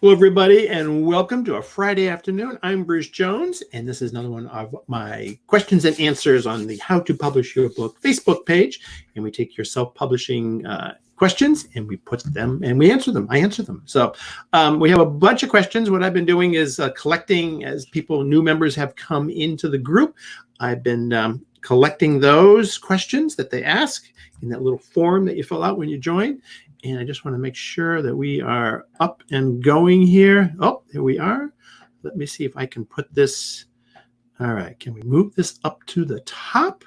Hello, everybody, and welcome to a Friday afternoon. I'm Bruce Jones, and this is another one of my questions and answers on the How to Publish Your Book Facebook page. And we take your self-publishing questions and we put them and we answer them. I answer them. So we have a bunch of questions. What I've been doing is collecting as new members have come into the group. I've been collecting those questions that they ask in that little form that you fill out when you join. And I just want to make sure that we are up and going here. Oh, there we are. Let me see if I can put this. All right. Can we move this up to the top?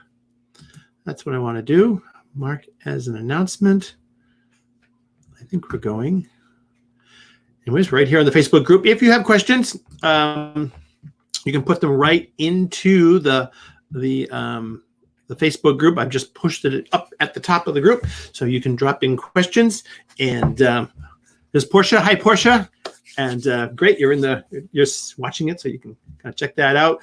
That's what I want to do. Mark as an announcement. I think we're going. Anyways, right here on the Facebook group. If you have questions, you can put them right into the Facebook group. I've just pushed it up at the top of the group, so you can drop in questions. And there's Portia. Hi, Portia. And great, you're watching it, so you can kind of check that out.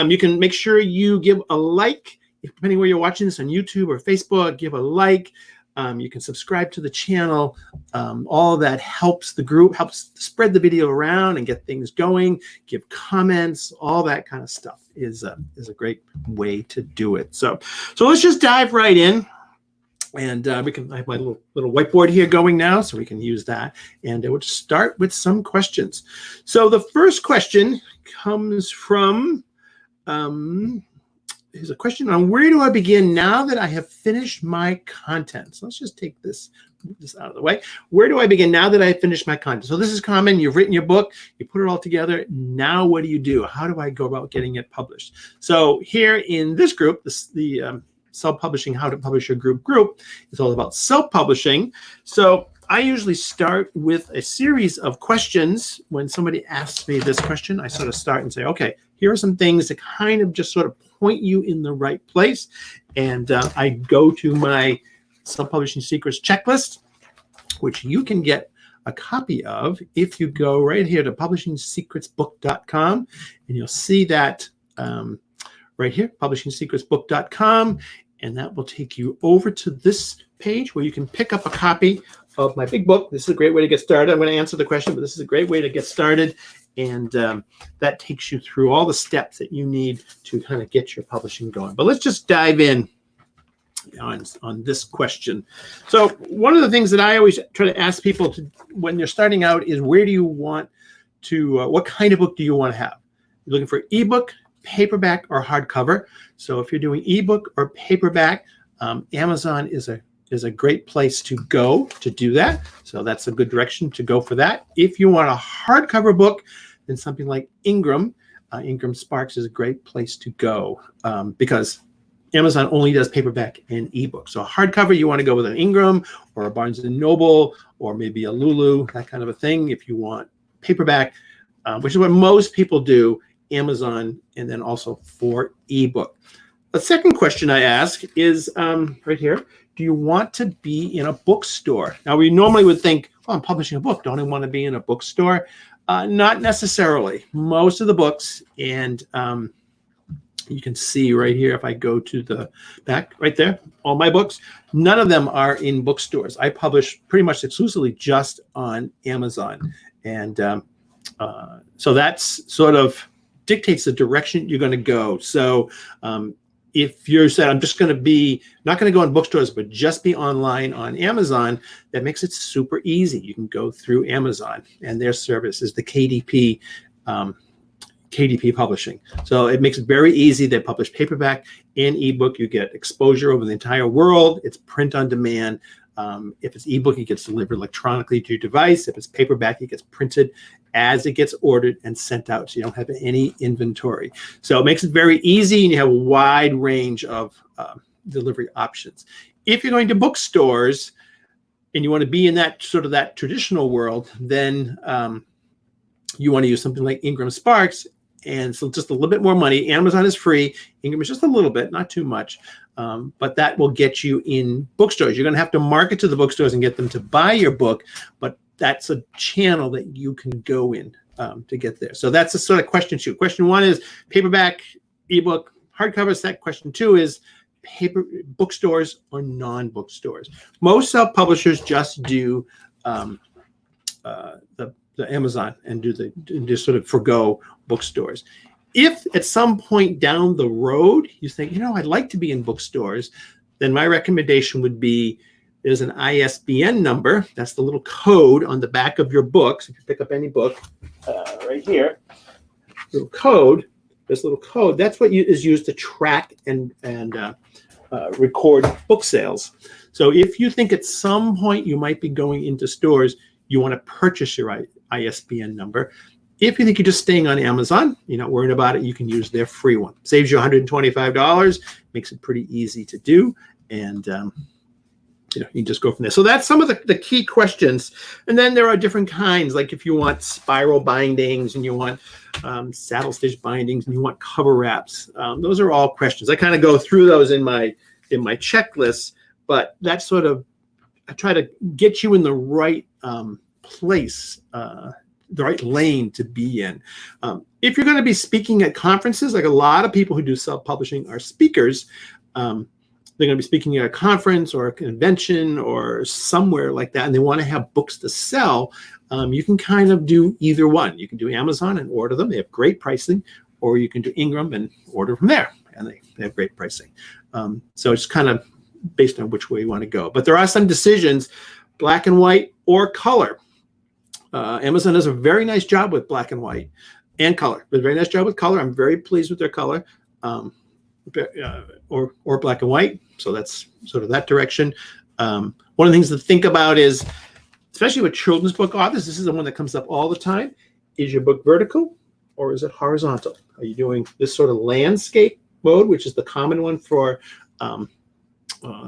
You can make sure you give a like, depending where you're watching this on YouTube or Facebook. Give a like. You can subscribe to the channel. All of that helps the group, helps spread the video around and get things going. Give comments, all that kind of stuff is a great way to do it. So let's just dive right in. And I have my little whiteboard here going now, so we can use that. And we'll just start with some questions. So the first question comes from, here's a question on where do I begin now that I have finished my content? So let's just take this out of the way. Where do I begin now that I have finished my content? So this is common. You've written your book. You put it all together. Now what do you do? How do I go about getting it published? So here in this group, the self-publishing, how to publish your group is all about self-publishing. So I usually start with a series of questions. When somebody asks me this question, I sort of start and say, okay, here are some things that kind of just sort of point you in the right place. And I go to my Self-Publishing Secrets checklist, which you can get a copy of if you go right here to publishingsecretsbook.com, and you'll see that right here, publishingsecretsbook.com, and that will take you over to this page where you can pick up a copy of my big book. This is a great way to get started. I'm going to answer the question, but this is a great way to get started. And that takes you through all the steps that you need to kind of get your publishing going. But let's just dive in on this question. So one of the things that I always try to ask people when you're starting out is, where do you want to, what kind of book do you want to have? You're looking for ebook, paperback, or hardcover. So if you're doing ebook or paperback, Amazon is a great place to go to do that. So that's a good direction to go for that. If you want a hardcover book, then something like Ingram Sparks is a great place to go because Amazon only does paperback and ebook. So hardcover, you want to go with an Ingram or a Barnes & Noble or maybe a Lulu, that kind of a thing. If you want paperback, which is what most people do, Amazon, and then also for ebook. The second question I ask is right here. Do you want to be in a bookstore? Now, we normally would think, well, I'm publishing a book. Don't I want to be in a bookstore? Not necessarily. Most of the books, and you can see right here, if I go to the back right there, all my books, none of them are in bookstores. I publish pretty much exclusively just on Amazon. And so that's sort of dictates the direction you're going to go. So if you said, I'm just going to be, not going to go in bookstores, but just be online on Amazon, that makes it super easy. You can go through Amazon, and their service is the KDP Publishing. So it makes it very easy. They publish paperback and ebook. You get exposure over the entire world. It's print on demand. If it's ebook, it gets delivered electronically to your device. If it's paperback, it gets printed as it gets ordered and sent out, so you don't have any inventory. So it makes it very easy, and you have a wide range of delivery options. If you're going to bookstores and you want to be in that sort of that traditional world, then you want to use something like Ingram Sparks, and so just a little bit more money. Amazon is free. Ingram is just a little bit, not too much. But that will get you in bookstores. You're going to have to market to the bookstores and get them to buy your book, but that's a channel that you can go in to get there. So that's the sort of question two. Question one is paperback, ebook, hardcover. That question two is bookstores or non-bookstores. Most self-publishers just do the the Amazon and just sort of forgo bookstores. If at some point down the road you think, I'd like to be in bookstores, then my recommendation would be there's an ISBN number. That's the little code on the back of your books. If you pick up any book, right here, little code. This little code. That's what is used to track and record book sales. So if you think at some point you might be going into stores, you want to purchase your ISBN number. If you think you're just staying on Amazon, you're not worrying about it, you can use their free one. Saves you $125, makes it pretty easy to do, and you can just go from there. So that's some of the key questions. And then there are different kinds, like if you want spiral bindings and you want saddle stitch bindings and you want cover wraps. Those are all questions. I kind of go through those in my checklist, but that's sort of, I try to get you in the right place, the right lane to be in. If you're going to be speaking at conferences, like a lot of people who do self-publishing are speakers, they're going to be speaking at a conference or a convention or somewhere like that, and they want to have books to sell. You can kind of do either one. You can do Amazon and order them. They have great pricing, or you can do Ingram and order from there, and they have great pricing. So it's kind of based on which way you want to go. But there are some decisions, black and white or color. Amazon does a very nice job with black and white and color. A very nice job with color. I'm very pleased with their color, or black and white. So that's sort of that direction. One of the things to think about is, especially with children's book authors, this is the one that comes up all the time. Is your book vertical or is it horizontal? Are you doing this sort of landscape mode, which is the common one for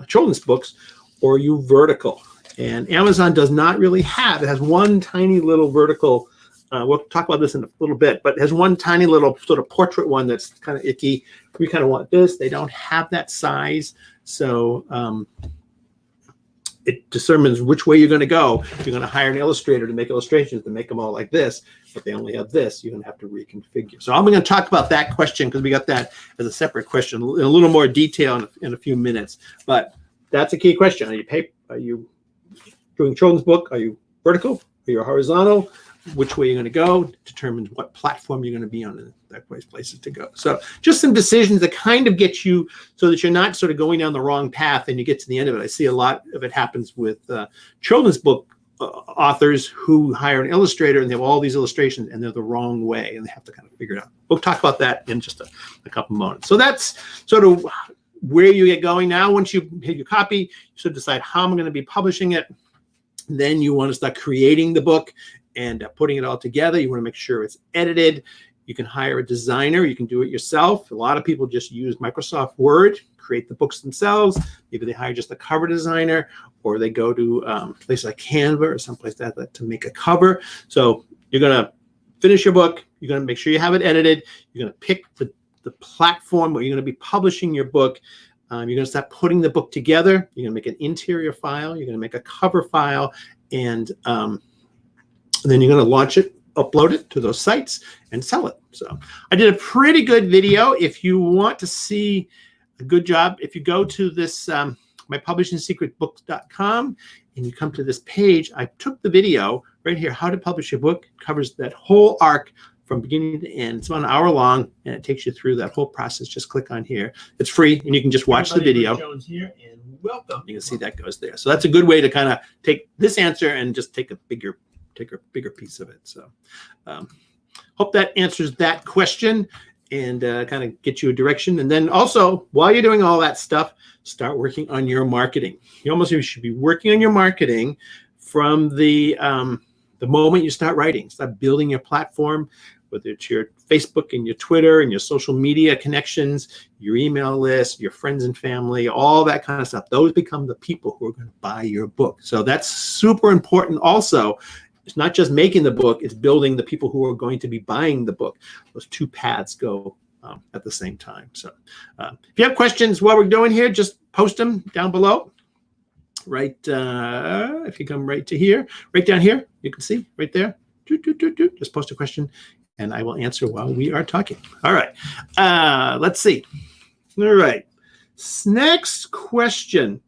children's books, or are you vertical? And Amazon does not really have, it has one tiny little vertical, we'll talk about this in a little bit, but it has one tiny little sort of portrait one that's kind of icky. We kind of want this. They don't have that size. So it determines which way you're going to go. If you're going to hire an illustrator to make illustrations, to make them all like this, but they only have this, you're going to have to reconfigure. So I'm going to talk about that question because we got that as a separate question in a little more detail in a few minutes. But that's a key question. Are you doing children's book? Are you vertical? Are you horizontal? Which way you're going to go determines what platform you're going to be on, and that places to go. So just some decisions that kind of get you so that you're not sort of going down the wrong path and you get to the end of it. I see a lot of it happens with children's book authors who hire an illustrator and they have all these illustrations and they're the wrong way and they have to kind of figure it out. We'll talk about that in just a couple moments. So that's sort of where you get going now. Once you hit your copy, you sort of decide how I'm going to be publishing it. Then you want to start creating the book and putting it all together. You want to make sure it's edited. You can hire a designer. You can do it yourself. A lot of people just use Microsoft Word, create the books themselves. Maybe they hire just a cover designer, or they go to places like Canva or someplace like that to make a cover. So you're going to finish your book. You're going to make sure you have it edited. You're going to pick the platform where you're going to be publishing your book. You're going to start putting the book together. You're going to make an interior file. You're going to make a cover file, and then you're going to launch it, upload it to those sites, and sell it. So I did a pretty good video. If you want to see a good job, if you go to this mypublishingsecretbooks.com and you come to this page, I took the video right here, how to publish your book. It covers that whole arc from beginning to end. It's about an hour long, and it takes you through that whole process. Just click on here. It's free, and you can just watch the video. Jones here, and welcome. You can see that goes there. So that's a good way to kind of take this answer and just take a bigger piece of it. So hope that answers that question and kind of get you a direction. And then also, while you're doing all that stuff, start working on your marketing. You should be working on your marketing from the moment you start writing. Start building your platform, whether it's your Facebook and your Twitter and your social media connections, your email list, your friends and family, all that kind of stuff. Those become the people who are going to buy your book. So that's super important also. It's not just making the book, it's building the people who are going to be buying the book. Those two paths go at the same time. So if you have questions while we're doing here, just post them down below. Right, if you come right to here, right down here, you can see right there. Just post a question and I will answer while we are talking. All right, let's see. All right, next question.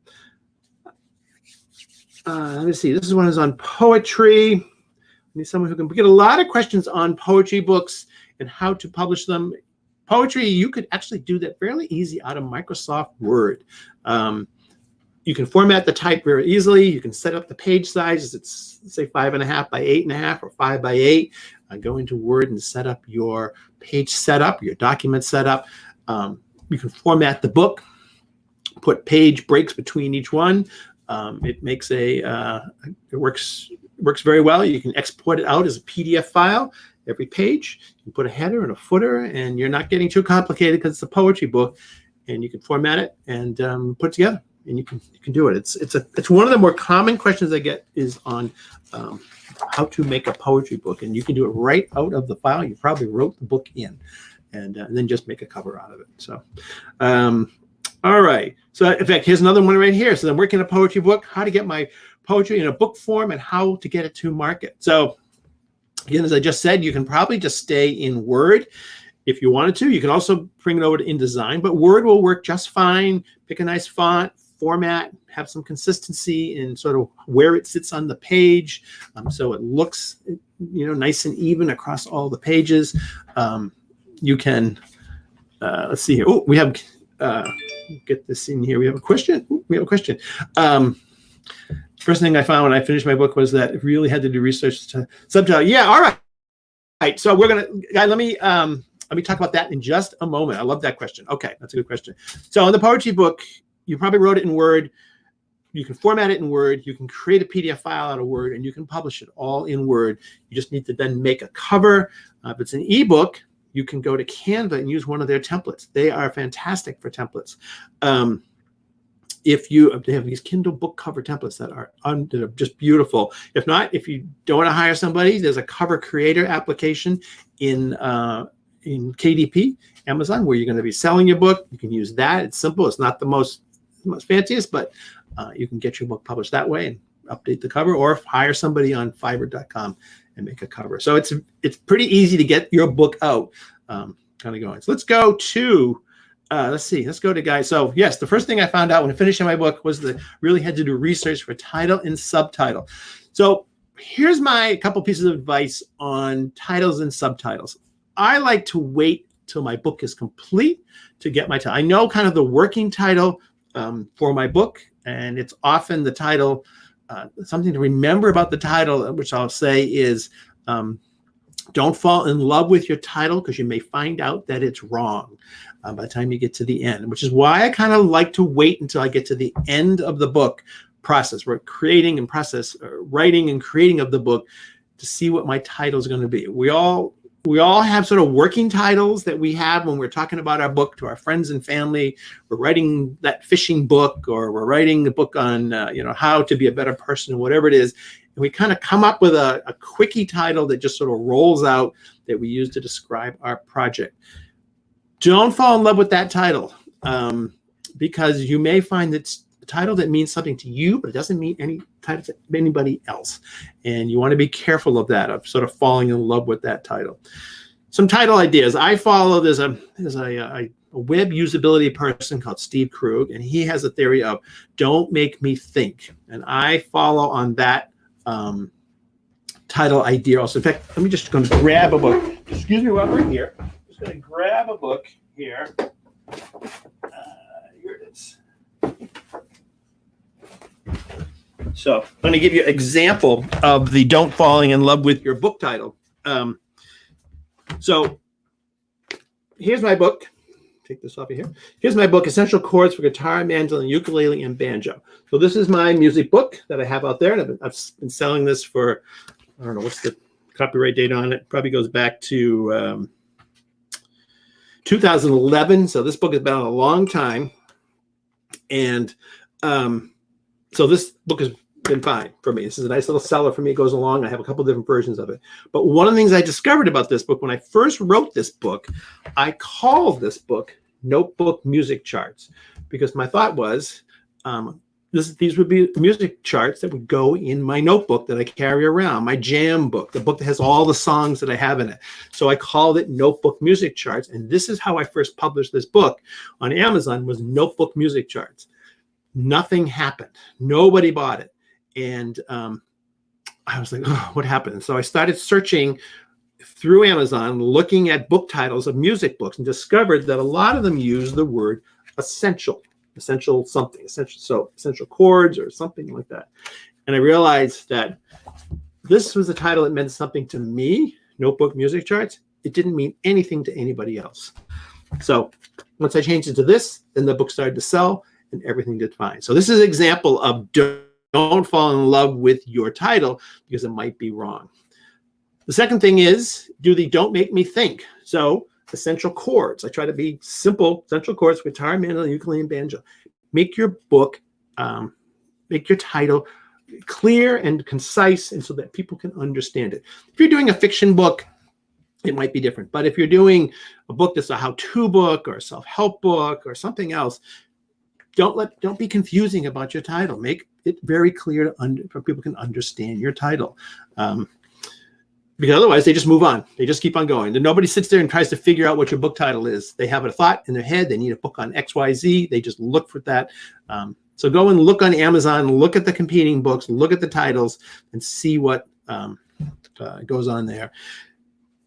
Let me see. This one is on poetry. need someone who can get a lot of questions on poetry books and how to publish them. Poetry, you could actually do that fairly easy out of Microsoft Word. You can format the type very easily. You can set up the page sizes. It's say 5.5 by 8.5 or 5 by 8. Go into Word and set up your page setup, your document setup. You can format the book, put page breaks between each one. It makes it works very well. You can export it out as a PDF file. Every page, you can put a header and a footer, and you're not getting too complicated because it's a poetry book, and you can format it and put it together, and you can do it. It's one of the more common questions I get is on how to make a poetry book, and you can do it right out of the file. You probably wrote the book in, and then just make a cover out of it. So, all right. So, in fact, here's another one right here. So, I'm working on a poetry book. How to get my poetry in a book form and how to get it to market. So, again, as I just said, you can probably just stay in Word if you wanted to. You can also bring it over to InDesign, but Word will work just fine. Pick a nice font, format, have some consistency in sort of where it sits on the page, so it looks, nice and even across all the pages. You can, let's see here. Oh, we have, get this in here. We have a question. First thing I found when I finished my book was that it really had to do research to subtitle. Yeah, all right. All right. So we're gonna, let me talk about that in just a moment. I love that question. Okay, that's a good question. So in the poetry book, you probably wrote it in Word. You can format it in Word. You can create a PDF file out of Word, and you can publish it all in Word. You just need to then make a cover. If it's an ebook, you can go to Canva and use one of their templates. They are fantastic for templates. They have these Kindle book cover templates that are just beautiful. If not, if you don't want to hire somebody, there's a cover creator application in KDP, Amazon, where you're going to be selling your book. You can use that. It's simple. It's not the most fanciest, but you can get your book published that way and update the cover, or hire somebody on Fiverr.com and make a cover. So it's pretty easy to get your book out, kind of going. So let's go to. Let's go to guys. So yes, the first thing I found out when finishing my book was that I really had to do research for title and subtitle. So here's my couple pieces of advice on titles and subtitles. I like to wait till my book is complete to get my title. I know kind of the working title for my book, and it's often the title, something to remember about the title, which I'll say is, don't fall in love with your title, because you may find out that it's wrong by the time you get to the end, which is why I kind of like to wait until I get to the end of the book process. We're writing and creating of the book to see what my title is going to be. We all have sort of working titles that we have when we're talking about our book to our friends and family. We're writing that fishing book, or we're writing the book on how to be a better person, whatever it is. And we kind of come up with a quickie title that just sort of rolls out that we use to describe our project. Don't fall in love with that title, because you may find that it's a title that means something to you, but it doesn't mean any title to anybody else. And you want to be careful of that, of sort of falling in love with that title. Some title ideas. I follow, there's a web usability person called Steve Krug, and he has a theory of don't make me think. And I follow on that title idea also. In fact, let me just go and grab a book. Excuse me while we're here. I'm just going to grab a book here. Here it is. So I'm going to give you an example of the don't falling in love with your book title. So here's my book. Take this off of here. Here's my book, Essential Chords for Guitar, Mandolin, Ukulele, and Banjo. So this is my music book that I have out there. And I've been selling this for, I don't know, what's the copyright date on it? Probably goes back to 2011. So this book has been out a long time. And so this book has been fine for me. This is a nice little seller for me. It goes along. I have a couple different versions of it. But one of the things I discovered about this book, when I first wrote this book, I called this book Notebook Music Charts, because my thought was these would be music charts that would go in my notebook that I carry around, my jam book, the book that has all the songs that I have in it. So I called it Notebook Music Charts. And this is how I first published this book on Amazon, was Notebook Music Charts. Nothing happened. Nobody bought it. And I was like, oh, what happened? So I started searching through Amazon, looking at book titles of music books, and discovered that a lot of them use the word essential something, essential chords or something like that. And I realized that this was a title that meant something to me, Notebook Music Charts. It didn't mean anything to anybody else. So once I changed it to this, then the book started to sell and everything did fine. So this is an example of don't fall in love with your title because it might be wrong. The second thing is do the don't make me think. So essential chords. I try to be simple, essential chords, guitar, mandolin, ukulele, and banjo. Make your book, make your title clear and concise and so that people can understand it. If you're doing a fiction book, it might be different. But if you're doing a book that's a how-to book or a self-help book or something else, don't be confusing about your title. Make it very clear for people can understand your title. Because otherwise they just move on. They just keep on going. And nobody sits there and tries to figure out what your book title is. They have a thought in their head. They need a book on XYZ. They just look for that. So go and look on Amazon, look at the competing books, look at the titles, and see what goes on there.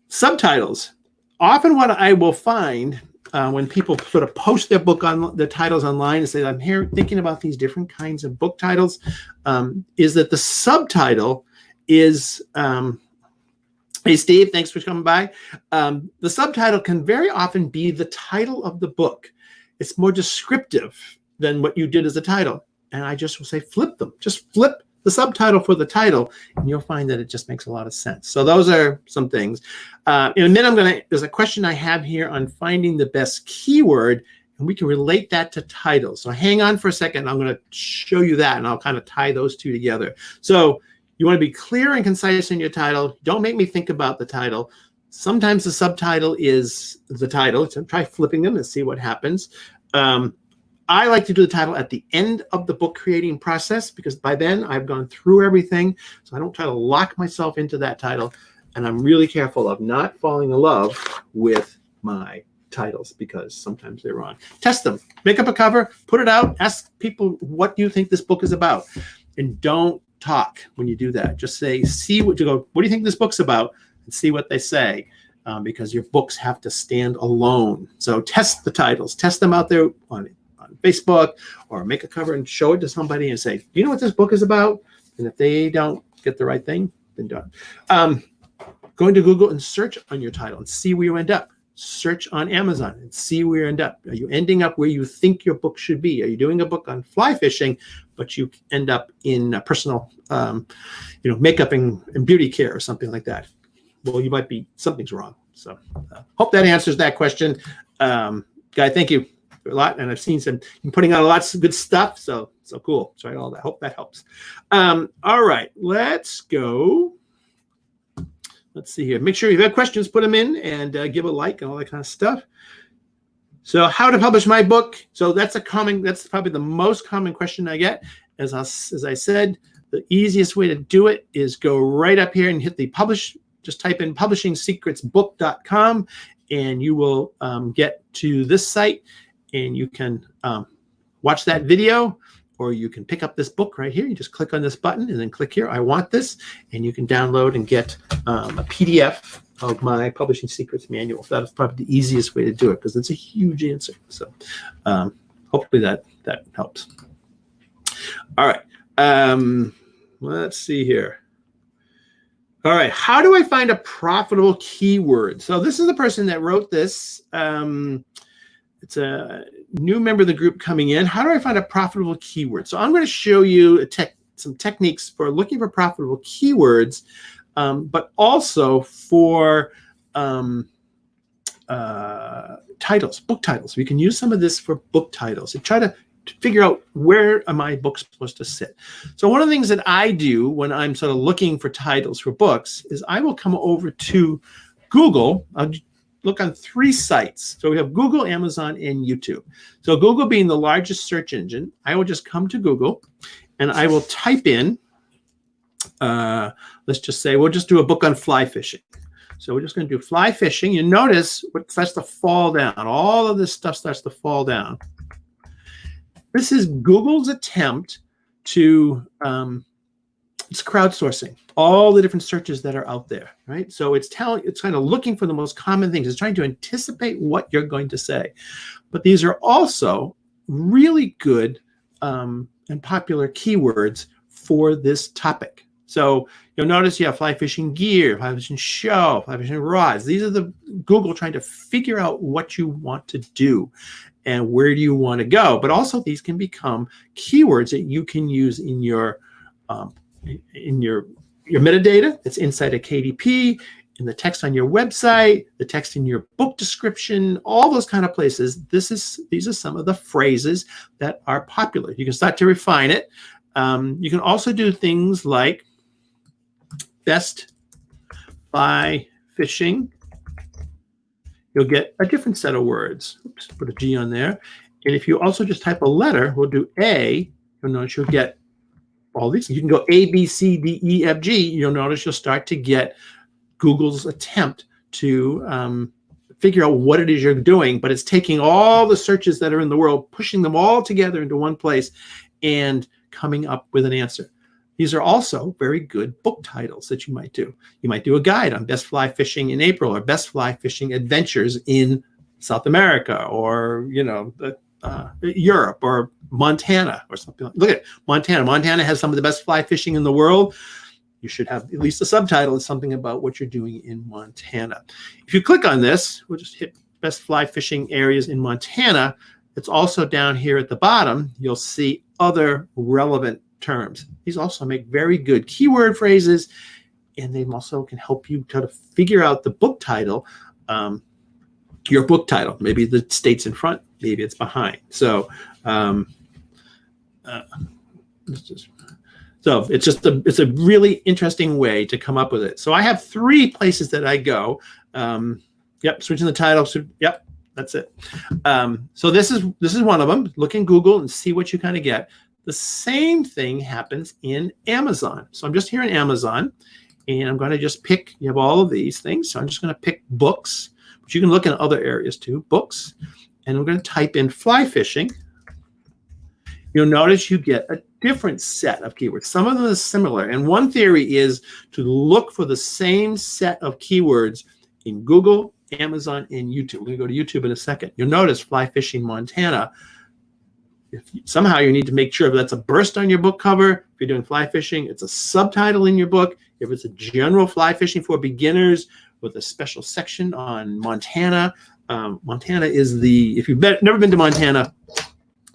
Subtitles. Often what I will find when people sort of post their book on the titles online and say, I'm here thinking about these different kinds of book titles, is that the subtitle is, hey, Steve, thanks for coming by. The subtitle can very often be the title of the book. It's more descriptive than what you did as a title. And I just will say, flip them. Just flip the subtitle for the title, and you'll find that it just makes a lot of sense. So those are some things. In a minute, there's a question I have here on finding the best keyword, and we can relate that to titles. So hang on for a second. I'm going to show you that, and I'll kind of tie those two together. So you want to be clear and concise in your title. Don't make me think about the title. Sometimes the subtitle is the title. So try flipping them and see what happens. I like to do the title at the end of the book creating process because by then I've gone through everything. So I don't try to lock myself into that title. And I'm really careful of not falling in love with my titles because sometimes they're wrong. Test them. Make up a cover, put it out, ask people, what do you think this book is about? And don't talk when you do that. Just say, what do you think this book's about? And see what they say. Because your books have to stand alone. So test the titles. Test them out there on Facebook, or make a cover and show it to somebody and say, do you know what this book is about? And if they don't get the right thing, then done. Go into Google and search on your title and see where you end up. Search on Amazon and see where you end up. Are you ending up where you think your book should be? Are you doing a book on fly fishing, but you end up in personal, makeup and beauty care or something like that? Well, you might be, something's wrong. So hope that answers that question. Guy, thank you a lot. And I've seen you're putting out lots of good stuff. So cool. Sorry, all that. Hope that helps. All right, let's go. Let's see here. Make sure if you have questions, put them in and give a like and all that kind of stuff. So how to publish my book. So that's probably the most common question I get. As I said, the easiest way to do it is go right up here and hit the publish. Just type in publishingsecretsbook.com and you will get to this site and you can watch that video, or you can pick up this book right here. You just click on this button and then click here, I want this, and you can download and get a PDF of my Publishing Secrets manual. That's probably the easiest way to do it because it's a huge answer. So hopefully that helps. All right, let's see here. All right, how do I find a profitable keyword? So this is the person that wrote this. It's a new member of the group coming in. How do I find a profitable keyword? So I'm going to show you some techniques for looking for profitable keywords, but also for titles, book titles. We can use some of this for book titles and try to figure out where are my books supposed to sit. So one of the things that I do when I'm sort of looking for titles for books is I will come over to Google. I'll look on 3 sites. So we have Google, Amazon, and YouTube. So Google being the largest search engine, I will just come to Google and I will type in, let's just say, we'll just do a book on fly fishing. So we're just going to do fly fishing. You notice what starts to fall down. All of this stuff starts to fall down. This is Google's attempt to it's crowdsourcing all the different searches that are out there, right? So it's kind of looking for the most common things. It's trying to anticipate what you're going to say. But these are also really good and popular keywords for this topic. So you'll notice you have fly fishing gear, fly fishing show, fly fishing rods. These are the Google trying to figure out what you want to do and where do you want to go. But also these can become keywords that you can use in your metadata that's inside a KDP, in the text on your website, the text in your book description, all those kind of places. These are some of the phrases that are popular. You can start to refine it. You can also do things like best fly fishing. You'll get a different set of words. Oops, put a G on there. And if you also just type a letter, we'll do A, you'll notice you'll get all these. You can go A, B, C, D, E, F, G. You'll notice you'll start to get Google's attempt to figure out what it is you're doing, but it's taking all the searches that are in the world, pushing them all together into one place and coming up with an answer. These are also very good book titles that you might do. You might do a guide on best fly fishing in April, or best fly fishing adventures in South America, or Europe, or Montana, or something. Look at Montana. Montana has some of the best fly fishing in the world. You should have at least a subtitle is something about what you're doing in Montana. If you click on this, we'll just hit best fly fishing areas in Montana. It's also down here at the bottom. You'll see other relevant terms. These also make very good keyword phrases, and they also can help you try to figure out the book title, your book title. Maybe the state's in front, maybe it's behind. So it's a really interesting way to come up with it. So I have 3 places that I go. Switching the title. Yep, that's it. So this is one of them. Look in Google and see what you kind of get. The same thing happens in Amazon. So I'm just here in Amazon, and I'm going to just pick. You have all of these things. So I'm just going to pick books, but you can look in other areas too. Books, and I'm going to type in fly fishing. You'll notice you get a different set of keywords. Some of them are similar. And one theory is to look for the same set of keywords in Google, Amazon, and YouTube. We're going to go to YouTube in a second. You'll notice fly fishing Montana. Somehow you need to make sure that's a burst on your book cover. If you're doing fly fishing, it's a subtitle in your book. If it's a general fly fishing for beginners with a special section on Montana, Montana is if you've never been to Montana,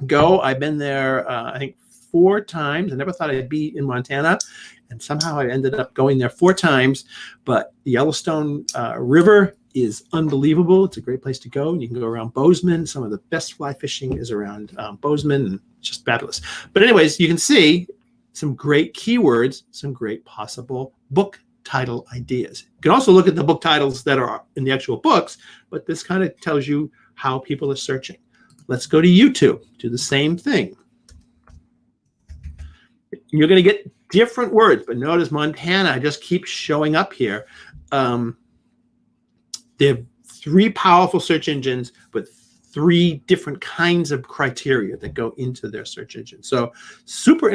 go. I've been there, I think 4 times. I never thought I'd be in Montana, and somehow I ended up going there 4 times. But the Yellowstone River is unbelievable. It's a great place to go. You can go around Bozeman. Some of the best fly fishing is around Bozeman, and it's just fabulous. But anyways, you can see some great keywords, some great possible book title ideas. You can also look at the book titles that are in the actual books, but this kind of tells you how people are searching. Let's go to YouTube. Do the same thing. You're going to get different words, but notice Montana just keeps showing up here. They have 3 powerful search engines with 3 different kinds of criteria that go into their search engine. So super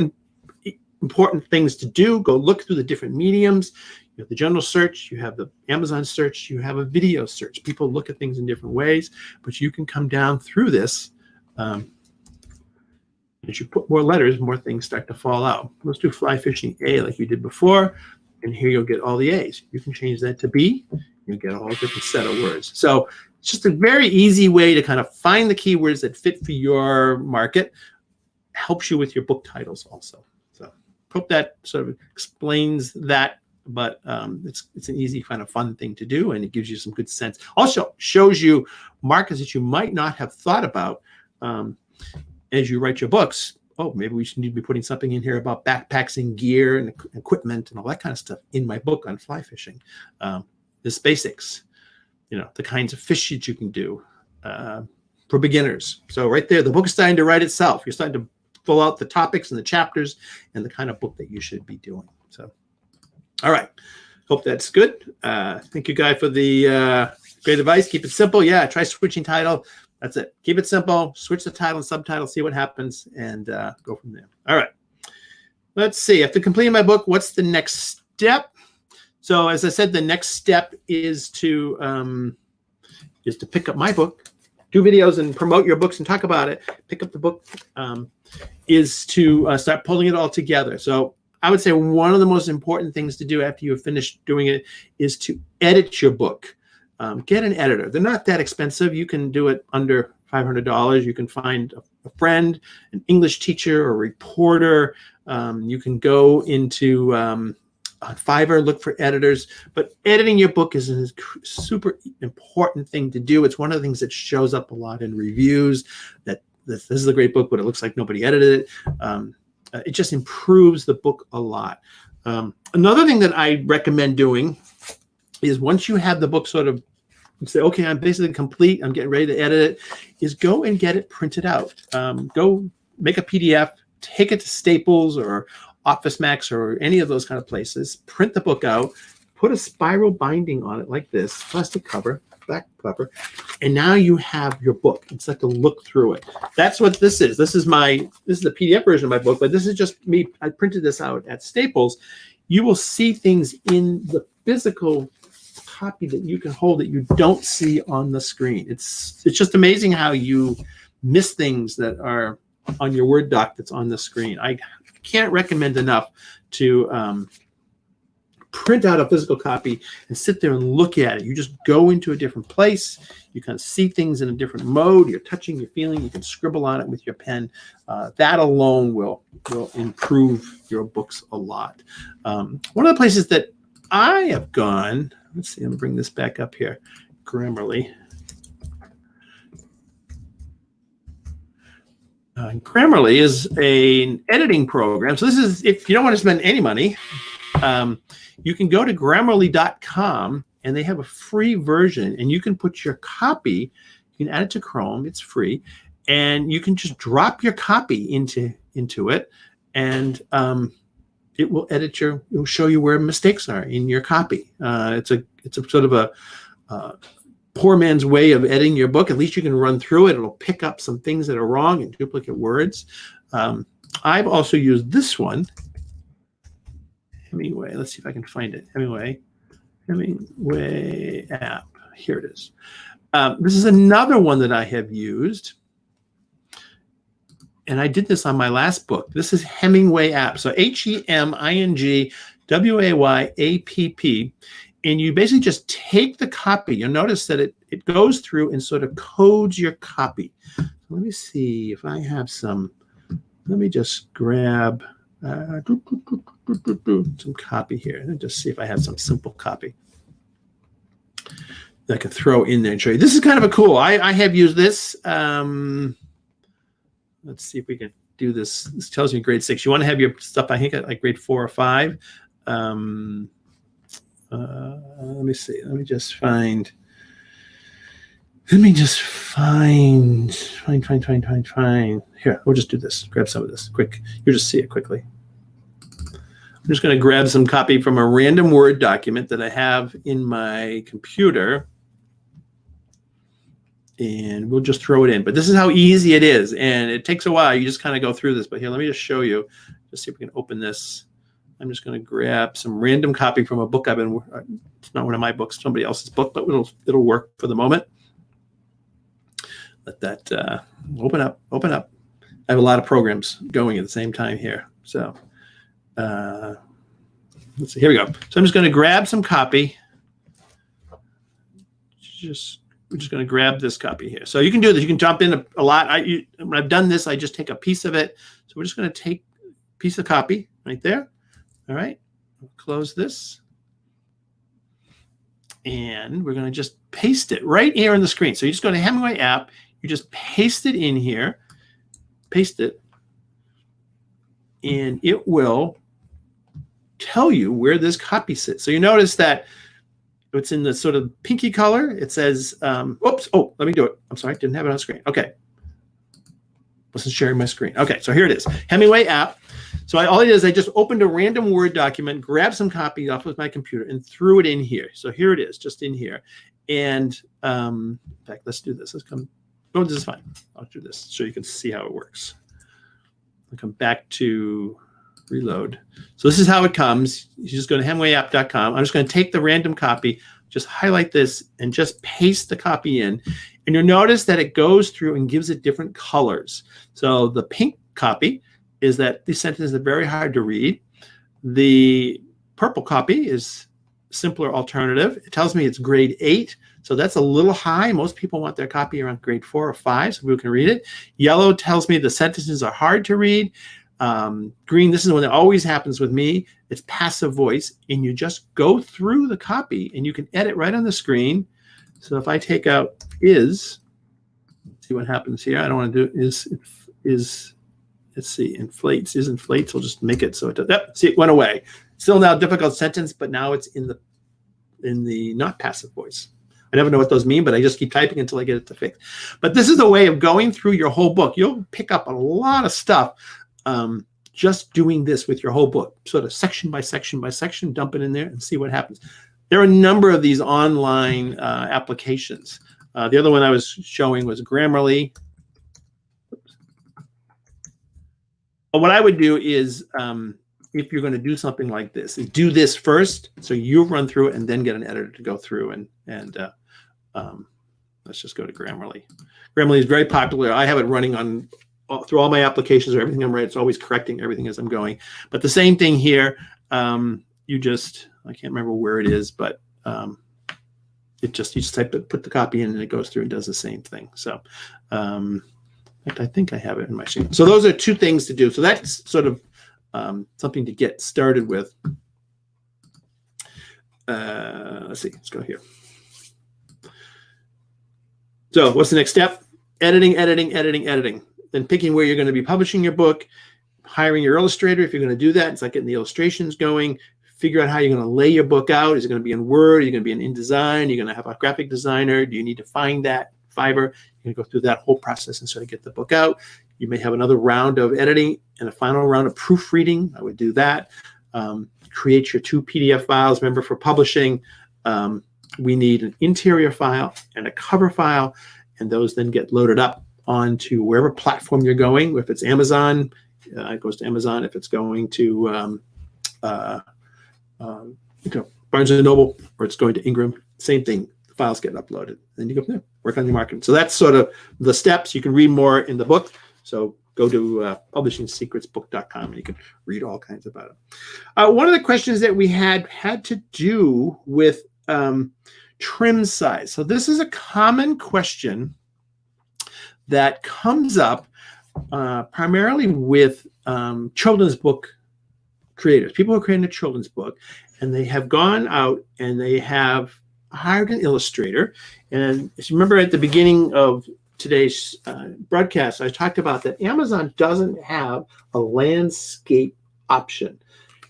important things to do. Go look through the different mediums. You have the general search, you have the Amazon search, you have a video search. People look at things in different ways, but you can come down through this. As you put more letters, more things start to fall out. Let's do fly fishing A like you did before, and here you'll get all the A's. You can change that to B. You'll get a whole different set of words. So it's just a very easy way to kind of find the keywords that fit for your market. Helps you with your book titles also. So hope that sort of explains that, but it's an easy kind of fun thing to do, and it gives you some good sense. Also shows you markets that you might not have thought about as you write your books. Oh, maybe we should need to be putting something in here about backpacks and gear and equipment and all that kind of stuff in my book on fly fishing. This basics, the kinds of fish that you can do for beginners. So right there, the book is starting to write itself. You're starting to fill out the topics and the chapters and the kind of book that you should be doing. So, all right. Hope that's good. Thank you, Guy, for the great advice. Keep it simple. Yeah, try switching title. That's it. Keep it simple. Switch the title and subtitle, see what happens, and go from there. All right. let's see. After completing my book, what's the next step? So as I said, the next step is to pick up my book, do videos and promote your books and talk about it. Pick up the book, is to start pulling it all together. So I would say one of the most important things to do after you've finished doing it is to edit your book. Get an editor. They're not that expensive. You can do it under $500. You can find a friend, an English teacher, a reporter. You can go into Fiverr, look for editors. But editing your book is a super important thing to do. It's one of the things that shows up a lot in reviews, that this is a great book, but it looks like nobody edited it. It just improves the book a lot. Another thing that I recommend doing is once you have the book sort of say, okay, I'm basically complete, I'm getting ready to edit it, is go and get it printed out. Go make a PDF, take it to Staples or Office Max or any of those kind of places, print the book out, put a spiral binding on it like this, plastic cover, back cover, and now you have your book. It's like a look through it. That's what this is. This is the PDF version of my book, but this is just me. I printed this out at Staples. You will see things in the physical copy that you can hold that you don't see on the screen. It's just amazing how you miss things that are on your Word doc that's on the screen. I can't recommend enough to print out a physical copy and sit there and look at it. You just go into a different place. You kind of see things in a different mode. You're touching, you're feeling. You can scribble on it with your pen. That alone will improve your books a lot. One of the places that I have gone, let's see, I'm going to bring this back up here, Grammarly. Grammarly is an editing program. So this is, if you don't want to spend any money, you can go to Grammarly.com and they have a free version, and you can put your copy, you can add it to Chrome, it's free, and you can just drop your copy into it, and it will edit it will show you where mistakes are in your copy. It's a sort of a poor man's way of editing your book. At least you can run through it. It'll pick up some things that are wrong and duplicate words. I've also used this one, Hemingway. Let's see if I can find it. Hemingway app. Here it is. This is another one that I have used. And I did this on my last book. This is Hemingway app. So HEMINGWAYAPP. And you basically just take the copy. You'll notice that it goes through and sort of codes your copy. So let me see if I have some. Let me just grab some copy here. And just see if I have some simple copy that I can throw in there and show you. This is kind of a cool. I have used this. Let's see if we can do this. This tells me grade 6. You want to have your stuff, I think, at like grade 4 or 5. Let me see. Let me just find. Find. Here, we'll just do this. Grab some of this quick. You'll just see it quickly. I'm just going to grab some copy from a random Word document that I have in my computer. And we'll just throw it in. But this is how easy it is. And it takes a while. You just kind of go through this. But here, let me just show you. Just see if we can open this. I'm just going to grab some random copy from a book I've been. It's not one of my books, somebody else's book, but it'll work for the moment. Let that open up. I have a lot of programs going at the same time here. So let's see. Here we go. So I'm just going to grab some copy. We're just going to grab this copy here. So you can do this. You can jump in a lot. When I've done this, I just take a piece of it. So we're just going to take a piece of copy right there. All right, close this. And we're going to just paste it right here on the screen. So you just go to Hemingway app. You just paste it in here. Paste it. And it will tell you where this copy sits. So you notice that it's in the sort of pinky color. It says, oops. Oh, let me do it. I'm sorry. Didn't have it on screen. Okay. Wasn't sharing my screen. Okay, so here it is. Hemingway app. So all it is, I just opened a random Word document, grabbed some copy off of my computer, and threw it in here. So here it is, just in here. And in fact, let's do this. Let's come. Oh, this is fine. I'll do this so you can see how it works. I'll come back to reload. So this is how it comes. You just go to hemingwayapp.com. I'm just going to take the random copy, just highlight this, and just paste the copy in. And you'll notice that it goes through and gives it different colors. So the pink copy is that these sentences are very hard to read. The purple copy is simpler alternative. It tells me it's grade 8. So that's a little high. Most people want their copy around grade 4 or 5 so people can read it. Yellow tells me the sentences are hard to read. Green, this is one that always happens with me. It's passive voice. And you just go through the copy and you can edit right on the screen. So if I take out is, see what happens here. I don't want to do is, let's see, inflates, is inflates. We'll just make it so it does. Yep, see, it went away. Still now difficult sentence, but now it's in the not passive voice. I never know what those mean, but I just keep typing until I get it to fix. But this is a way of going through your whole book. You'll pick up a lot of stuff just doing this with your whole book, sort of section by section by section, dump it in there and see what happens. There are a number of these online applications. The other one I was showing was Grammarly. What I would do is, if you're going to do something like this, is do this first, so you run through it and then get an editor to go through and let's just go to Grammarly. Grammarly is very popular. I have it running on through all my applications or everything I'm writing. It's always correcting everything as I'm going. But the same thing here. You just, I can't remember where it is, but you just type it, put the copy in, and it goes through and does the same thing. So in fact, I think I have it in my sheet. So those are two things to do. So that's sort of something to get started with. Let's see, let's go here. So what's the next step? Editing, editing, editing, editing. Then picking where you're going to be publishing your book, hiring your illustrator if you're going to do that. It's like getting the illustrations going. Figure out how you're going to lay your book out. Is it going to be in Word? Are you going to be in InDesign? Are you going to have a graphic designer? Do you need to find that Fiverr? You're going to go through that whole process and sort of get the book out. You may have another round of editing and a final round of proofreading. I would do that. Create your 2 PDF files. Remember, for publishing, we need an interior file and a cover file, and those then get loaded up onto wherever platform you're going. If it's Amazon, it goes to Amazon. If it's going to Barnes & Noble, or it's going to Ingram, same thing. The files get uploaded. Then you go from there, work on your marketing. So that's sort of the steps. You can read more in the book. So go to publishingsecretsbook.com and you can read all kinds about it. One of the questions that we had to do with trim size. So this is a common question that comes up primarily with children's book creators, people who are creating a children's book, and they have gone out and they have hired an illustrator. And if you remember at the beginning of today's broadcast, I talked about that Amazon doesn't have a landscape option.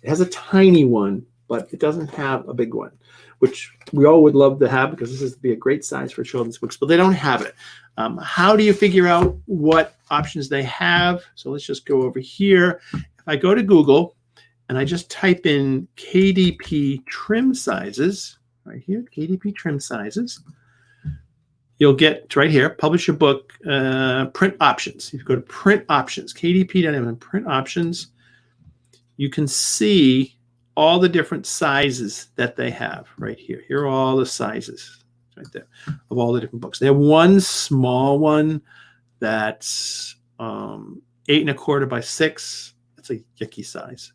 It has a tiny one, but it doesn't have a big one, which we all would love to have because this is to be a great size for children's books, but they don't have it. How do you figure out what options they have? So let's just go over here. If I go to Google and I just type in KDP trim sizes, right here, KDP trim sizes, you'll get right here, publish your book, print options. If you go to print options, KDP.M, print options, you can see all the different sizes that they have right here. Here are all the sizes right there of all the different books. They have one small one that's 8 1/4 by 6. That's a yucky size.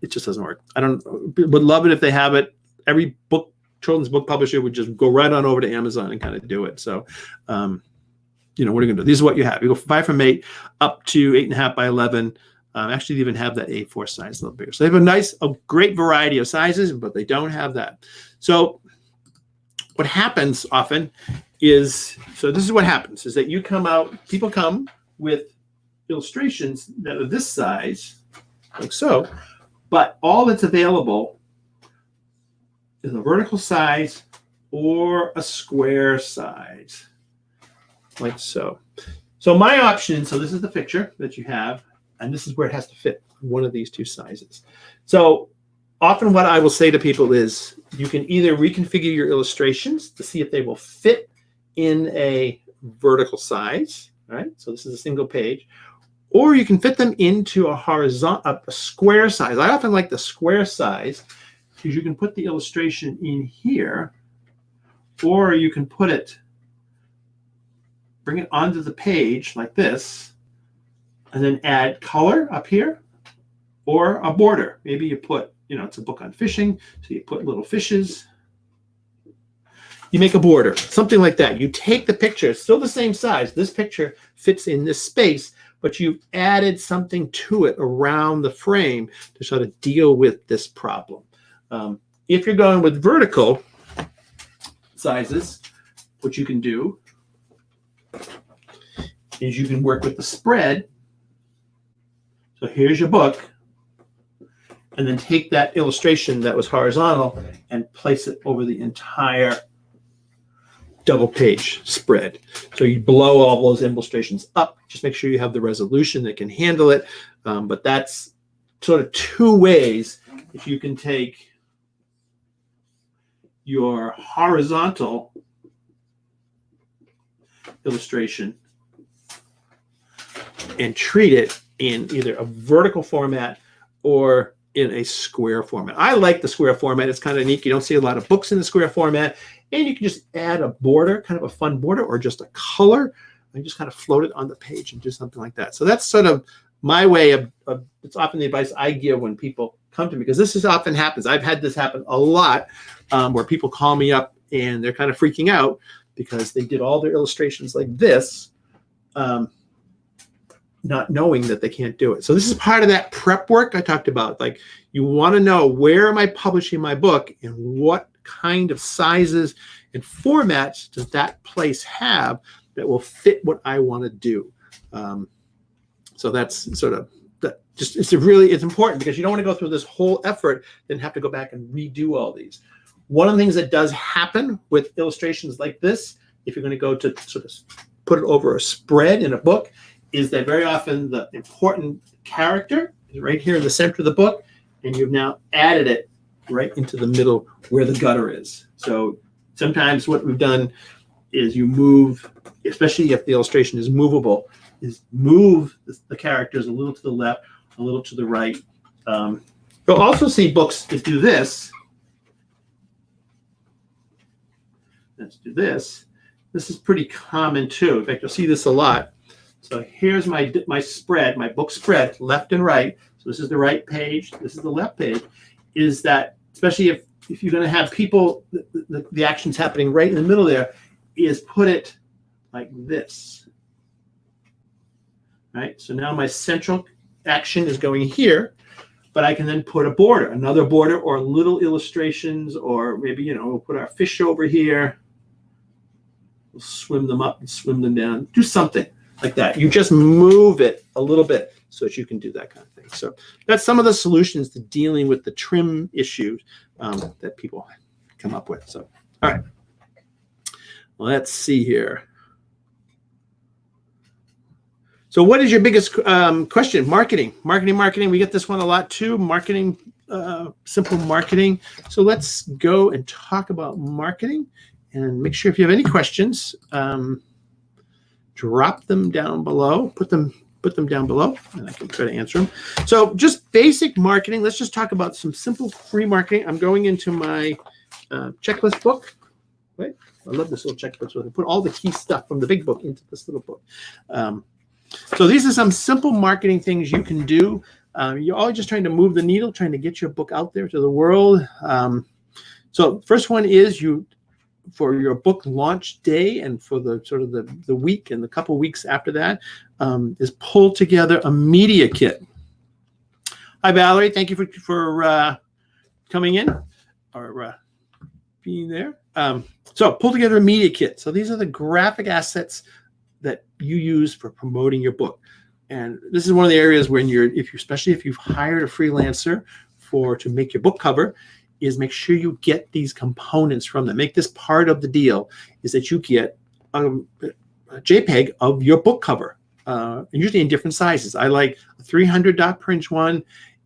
It just doesn't work. Would love it if they have it. Every children's book publisher would just go right on over to Amazon and kind of do it. So, what are you going to do? This is what you have. You go 5 from 8 up to 8 1/2 by 11. Actually, they even have that A4 size a little bigger. So they have a great variety of sizes, but they don't have that. So what happens often is, so this is what happens, is that people come with illustrations that are this size, like so, but all that's available is a vertical size or a square size, like so. So my option, so this is the picture that you have, and this is where it has to fit, one of these two sizes. So often what I will say to people is you can either reconfigure your illustrations to see if they will fit in a vertical size, right? So this is a single page, or you can fit them into a horizontal, a square size. I often like the square size because you can put the illustration in here, or you can put it, bring it onto the page like this, and then add color up here, or a border. Maybe you put, it's a book on fishing, so you put little fishes. You make a border, something like that. You take the picture, it's still the same size. This picture fits in this space, but you've added something to it around the frame to sort of deal with this problem. If you're going with vertical sizes, what you can do is you can work with the spread. So here's your book, and then take that illustration that was horizontal and place it over the entire double page spread. So you blow all those illustrations up. Just make sure you have the resolution that can handle it. But that's sort of two ways. If you can take your horizontal illustration and treat it in either a vertical format or in a square format. I like the square format. It's kind of unique. You don't see a lot of books in the square format. And you can just add a border, kind of a fun border, or just a color, and just kind of float it on the page and do something like that. So that's sort of my way of it's often the advice I give when people come to me, because this is often happens. I've had this happen a lot, where people call me up and they're kind of freaking out because they did all their illustrations like this, not knowing that they can't do it. So this is part of that prep work I talked about. Like, you want to know, where am I publishing my book and what kind of sizes and formats does that place have that will fit what I want to do. So that's sort of that. Just it's important, because you don't want to go through this whole effort then have to go back and redo all these. One of the things that does happen with illustrations like this, if you're going to go to sort of put it over a spread in a book, is that very often the important character is right here in the center of the book, and you've now added it right into the middle where the gutter is. So sometimes what we've done is you move, especially if the illustration is movable, is move the characters a little to the left, a little to the right. You'll also see books that do this. Let's do this. This is pretty common too. In fact, you'll see this a lot. So here's my spread, my book spread, left and right. So this is the right page. This is the left page. Is that, especially if you're going to have people, the action's happening right in the middle there, is put it like this. Right? So now my central action is going here, but I can then put a border, another border, or little illustrations, or maybe, we'll put our fish over here. We'll swim them up and swim them down. Do something like that. You just move it a little bit so that you can do that kind of thing. So that's some of the solutions to dealing with the trim issues that people come up with. So, all right. Let's see here. So what is your biggest question? Marketing. We get this one a lot too. Marketing, simple marketing. So let's go and talk about marketing, and make sure if you have any questions, drop them down below, put them down below, and I can try to answer them. So just basic marketing. Let's just talk about some simple free marketing. I'm going into my checklist book. Right? I love this little checklist. So I put all the key stuff from the big book into this little book. So these are some simple marketing things you can do. You're all just trying to move the needle, trying to get your book out there to the world. So first one is for your book launch day, and for the sort of the week and the couple weeks after that, is pull together a media kit. Hi, Valerie. Thank you for coming in or being there. So pull together a media kit. So these are the graphic assets that you use for promoting your book. And this is one of the areas when especially if you've hired a freelancer to make your book cover, is make sure you get these components from them. Make this part of the deal, is that you get a JPEG of your book cover, usually in different sizes. I like a 300 dot per inch one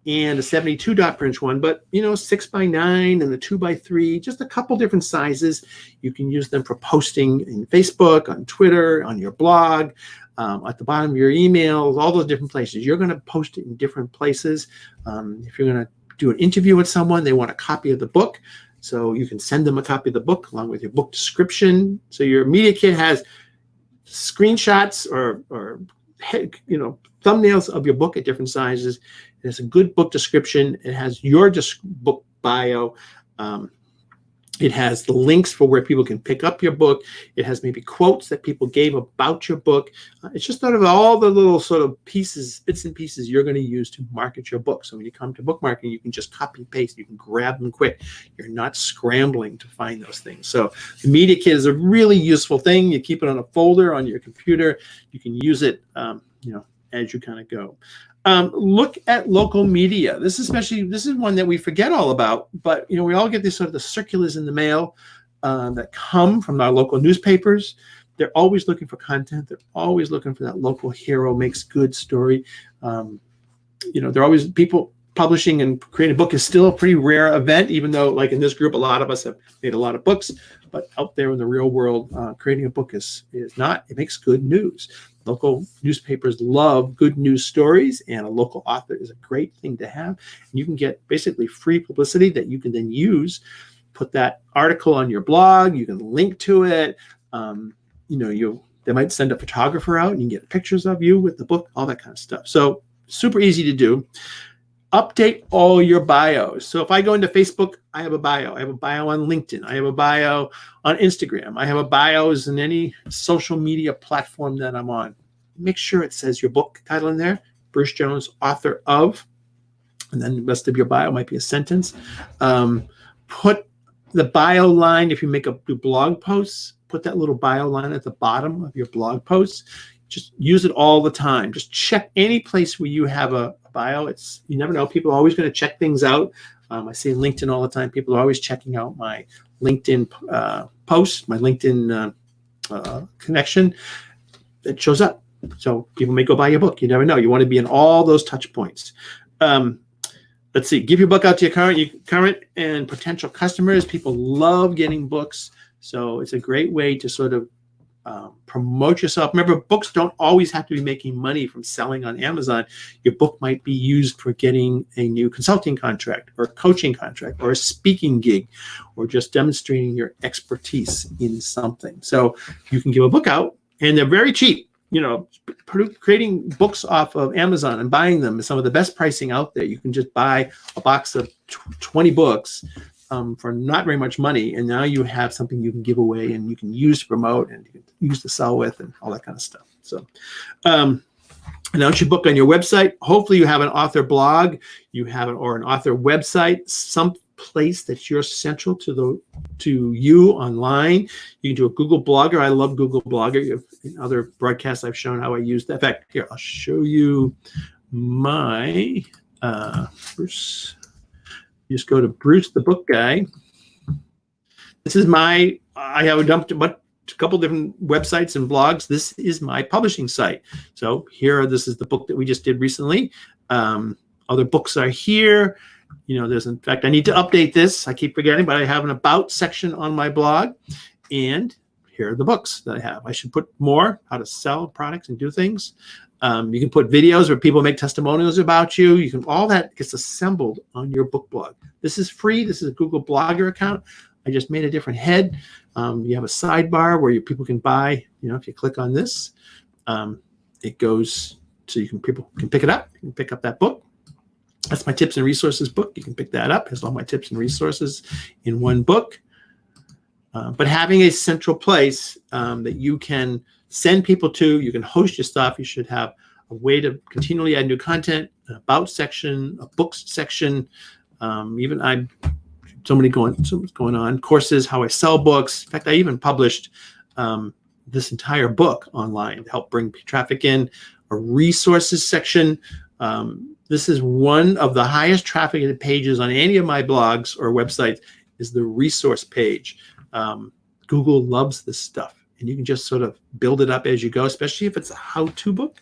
and a 72 dot per inch one, but 6x9 and the 2x3, just a couple different sizes. You can use them for posting in Facebook, on Twitter, on your blog. at the bottom of your emails, all those different places. You're going to post it in different places. If you're going to do an interview with someone, they want a copy of the book. So you can send them a copy of the book along with your book description. So your media kit has screenshots or thumbnails of your book at different sizes. It has a good book description. It has your book bio. It has the links for where people can pick up your book. It has maybe quotes that people gave about your book. It's just sort of all the little sort of pieces, bits and pieces you're going to use to market your book. So when you come to book marketing, you can just copy and paste. You can grab them quick. You're not scrambling to find those things. So the Media Kit is a really useful thing. You keep it on a folder on your computer. You can use it, as you kind of go. Look at local media. This is one that we forget all about, but we all get these sort of the circulars in the mail that come from our local newspapers. They're always looking for content. They're always looking for that local hero makes good story. They're always people publishing and creating a book is still a pretty rare event, even though like in this group, a lot of us have made a lot of books, but out there in the real world, creating a book is not, it makes good news. Local newspapers love good news stories, and a local author is a great thing to have. And you can get basically free publicity that you can then use, put that article on your blog, you can link to it. They might send a photographer out and you can get pictures of you with the book, all that kind of stuff. So super easy to do. Update all your bios. So if I go into Facebook, I have a bio. I have a bio on LinkedIn. I have a bio on Instagram. I have a bios in any social media platform that I'm on. Make sure it says your book title in there, Bruce Jones, author of, and then the rest of your bio might be a sentence. Put the bio line, if you make a blog posts, put that little bio line at the bottom of your blog posts. Just use it all the time. Just check any place where you have a bio. You never know. People are always going to check things out. I see LinkedIn all the time. People are always checking out my LinkedIn post, my LinkedIn connection. It shows up. So people may go buy your book. You never know. You want to be in all those touch points. Let's see. Give your book out to your current and potential customers. People love getting books. So it's a great way to sort of promote yourself. Remember, books don't always have to be making money from selling on Amazon. Your book might be used for getting a new consulting contract or a coaching contract or a speaking gig or just demonstrating your expertise in something. So you can give a book out, and they're very cheap. Creating books off of Amazon and buying them is some of the best pricing out there. You can just buy a box of 20 books for not very much money, and now you have something you can give away and you can use to promote and you can use to sell with and all that kind of stuff. So announce your book on your website. Hopefully you have an author blog, or an author website, some place that you're central to you online. You can do a Google Blogger. I love Google Blogger. In other broadcasts I've shown how I use that. In fact, here I'll show you my Bruce. Just go to Bruce the Book Guy. This is I have dumped a couple different websites and blogs. This is my publishing site. So this is the book that we just did recently. Other books are here. In fact, I need to update this. I keep forgetting, but I have an about section on my blog. And here are the books that I have. I should put more, how to sell products and do things. You can put videos where people make testimonials about you. All that gets assembled on your book blog. This is free. This is a Google Blogger account. I just made a different head. You have a sidebar where people can buy. If you click on this, it goes so people can pick it up. You can pick up that book. That's my tips and resources book. You can pick that up. It has all my tips and resources in one book. But having a central place that you can send people to, you can host your stuff. You should have a way to continually add new content, an about section, a books section. Something's going on, courses, how I sell books. In fact, I even published this entire book online to help bring traffic in. A resources section. This is one of the highest trafficked pages on any of my blogs or websites is the resource page. Google loves this stuff. And you can just sort of build it up as you go, especially if it's a how-to book.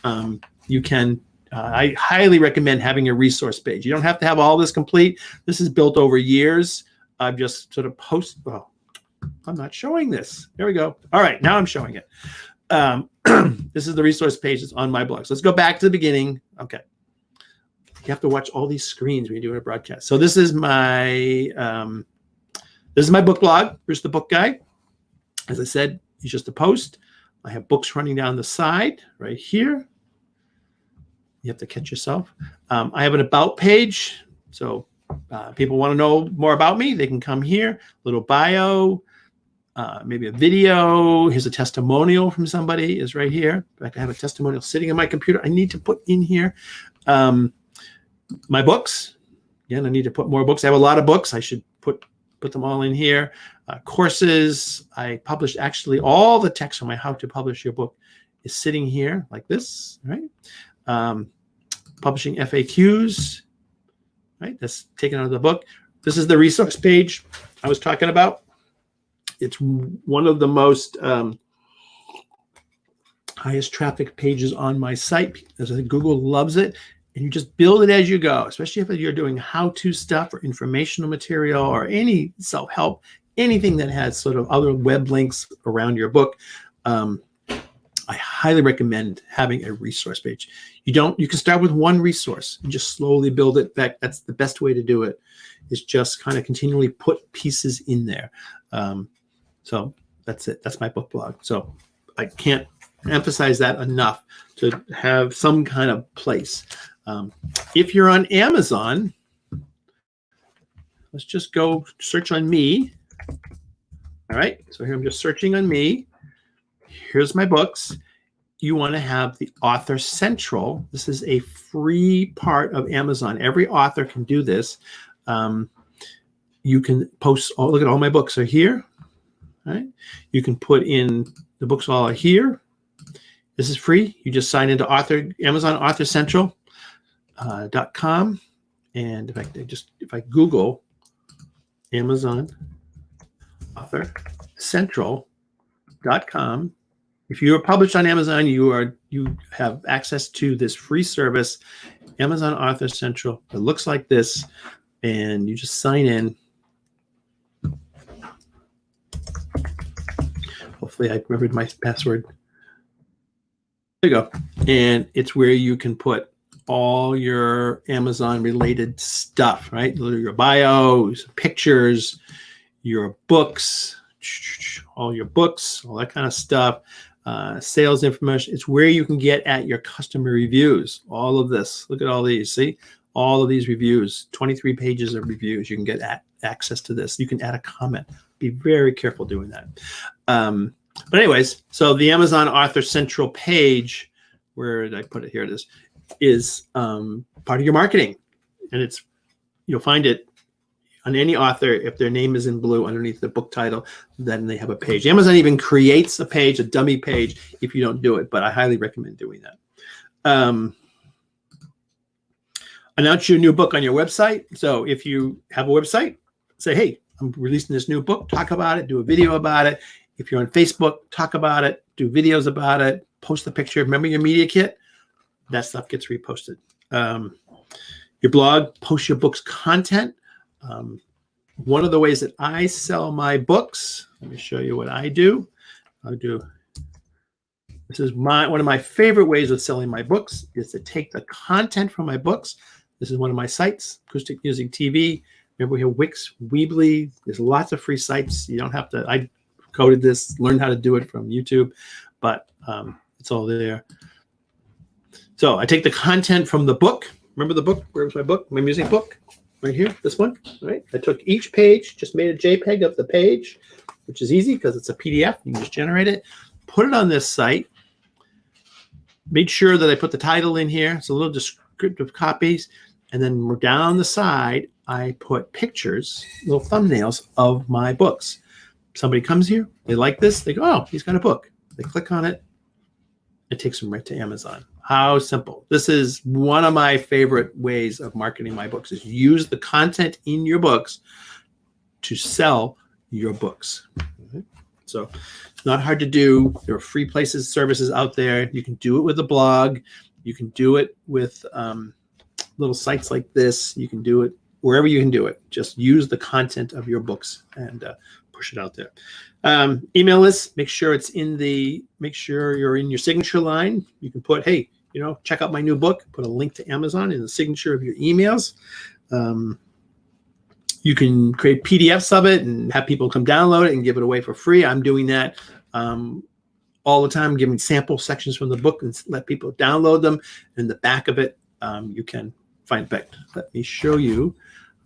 I highly recommend having a resource page. You don't have to have all this complete. This is built over years. I've just sort of I'm not showing this. There we go. All right, now I'm showing it. This is the resource page that's on my blog. So let's go back to the beginning. Okay. You have to watch all these screens when you're doing a broadcast. So this is my book blog. Here's the book guide. As I said, it's just a post. I have books running down the side right here. You have to catch yourself. I have an about page. So people want to know more about me. They can come here. Little bio, maybe a video. Here's a testimonial from somebody is right here. In fact, I have a testimonial sitting on my computer. I need to put in here. My books. Again, I need to put more books. I have a lot of books. I should put them all in here. Courses. I published actually all the text on my how to publish your book is sitting here like this, right? Publishing FAQs, right? That's taken out of the book. This is the resource page I was talking about. It's one of the most highest traffic pages on my site. As I think Google loves it. And you just build it as you go, especially if you're doing how-to stuff or informational material or any self-help, anything that has sort of other web links around your book. I highly recommend having a resource page. You can start with one resource and just slowly build it back. That's the best way to do it, is just kind of continually put pieces in there. So that's it. That's my book blog. So I can't emphasize that enough to have some kind of place. If you're on Amazon, let's just go search on me. All right. So here I'm just searching on me. Here's my books. You want to have the Author Central. This is a free part of Amazon. Every author can do this. You can post, look at all my books are here. Right? You can put in the books all are here. This is free. You just sign into Amazon Author Central. .com, and if I Google Amazon Author Central.com, if you are published on Amazon, you have access to this free service, Amazon Author Central. It looks like this, and you just sign in. Hopefully, I remembered my password. There you go, and it's where you can put all your Amazon related stuff, right? Your bios, pictures, your books, all your books, all that kind of stuff, sales information. It's where you can get at your customer reviews. All of this. Look at all these. See? All of these reviews, 23 pages of reviews. You can get access to this. You can add a comment. Be very careful doing that. But anyways, so the Amazon Author Central page, where did I put it? Here it is part of your marketing, and you'll find it on any author. If their name is in blue underneath the book title, then they have a page. Amazon even creates a page, a dummy page, if you don't do it, but I highly recommend doing that. Announce your new book on your website. So if you have a website, say, hey, I'm releasing this new book, talk about it, do a video about it. If you're on Facebook, talk about it, do videos about it, post the picture. Remember your media kit? That stuff gets reposted. Your blog, post your book's content. One of the ways that I sell my books, let me show you what I do. This is one of my favorite ways of selling my books is to take the content from my books. This is one of my sites, Acoustic Music TV. Remember we have Wix, Weebly. There's lots of free sites. You don't have to, I coded this, learned how to do it from YouTube, but it's all there. So I take the content from the book. Remember the book? Where was my book? My music book? Right here, this one. Right. I took each page, just made a JPEG of the page, which is easy because it's a PDF. You can just generate it, put it on this site. Made sure that I put the title in here. It's a little descriptive copies. And then down the side, I put pictures, little thumbnails of my books. Somebody comes here, they like this, they go, oh, he's got a book. They click on it. It takes them right to Amazon. How simple. This is one of my favorite ways of marketing my books is use the content in your books to sell your books. Okay. So it's not hard to do. There are free places, services out there. You can do it with a blog. You can do it with little sites like this. You can do it wherever you can do it. Just use the content of your books and push it out there. Email list, make sure you're in your signature line. You can put, hey, check out my new book, put a link to Amazon in the signature of your emails. You can create PDFs of it and have people come download it and give it away for free. I'm doing that all the time, giving sample sections from the book and let people download them. In the back of it, you can find back. Let me show you.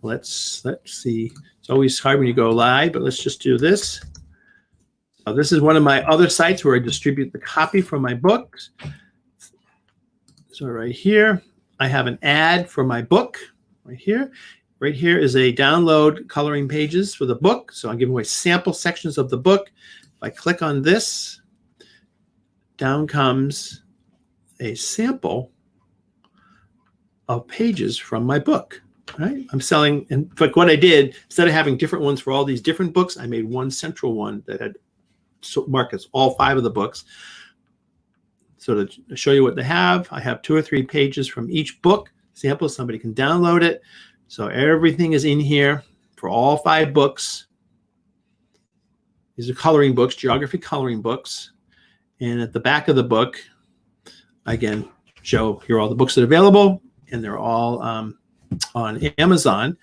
Let's see. It's always hard when you go live, but let's just do this. So this is one of my other sites where I distribute the copy from my books. So right here, I have an ad for my book right here. Right here is a download coloring pages for the book. So I'm giving away sample sections of the book. If I click on this, down comes a sample of pages from my book. Right? I'm selling, and like what I did, instead of having different ones for all these different books, I made one central one that had marked as all 5 of the books. So to show you what they have, I have 2 or 3 pages from each book sample. Somebody can download it. So everything is in here for all 5 books. These are coloring books, geography coloring books. And at the back of the book, again, show here are all the books that are available, and they're all on Amazon.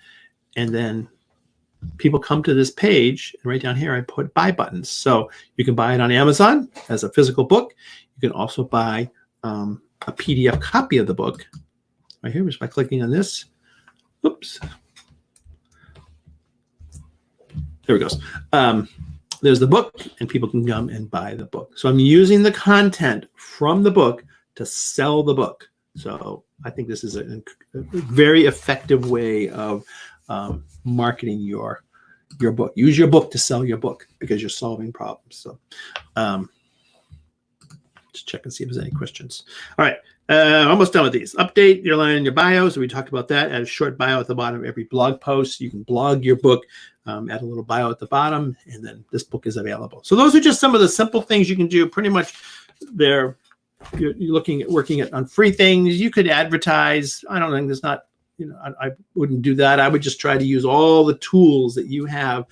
And then people come to this page, and right down here I put buy buttons. So you can buy it on Amazon as a physical book. You can also buy a PDF copy of the book right here just by clicking on this. Oops. There it goes. There's the book, and people can come and buy the book. So I'm using the content from the book to sell the book. So I think this is a very effective way of marketing your book. Use your book to sell your book because you're solving problems. So just check and see if there's any questions. All right. Almost done with these. Update your line in your bio. So we talked about that. Add a short bio at the bottom of every blog post. You can blog your book, add a little bio at the bottom, and then this book is available. So those are just some of the simple things you can do. Pretty much you're looking at working on free things. You could advertise. I don't think there's not, I wouldn't do that. I would just try to use all the tools that you have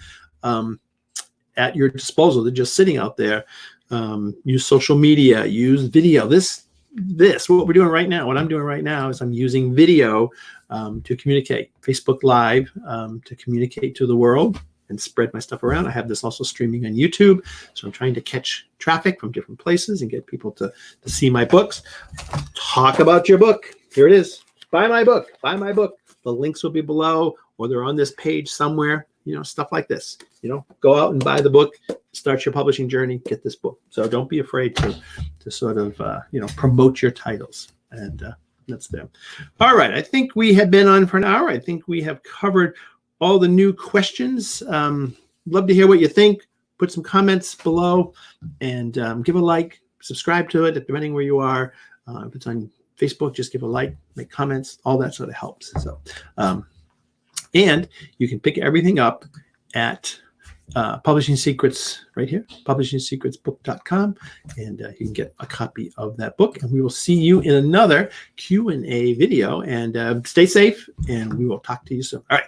at your disposal. They're just sitting out there. Use social media, use video. What we're doing right now, what I'm doing right now is I'm using video to communicate, Facebook Live to communicate to the world and spread my stuff around. I have this also streaming on YouTube. So I'm trying to catch traffic from different places and get people to see my books. Talk about your book. Here it is. Buy my book. Buy my book. The links will be below, or they're on this page somewhere, stuff like this. Go out and buy the book, start your publishing journey, get this book. So don't be afraid to sort of, promote your titles. And that's there. All right. I think we have been on for an hour. I think we have covered all the new questions. Love to hear what you think. Put some comments below and give a like, subscribe to it, depending where you are. If it's on Facebook, just give a like, make comments, all that sort of helps. So, and you can pick everything up at Publishing Secrets right here, publishingsecretsbook.com, and you can get a copy of that book. And we will see you in another Q&A video. And stay safe, and we will talk to you soon. All right.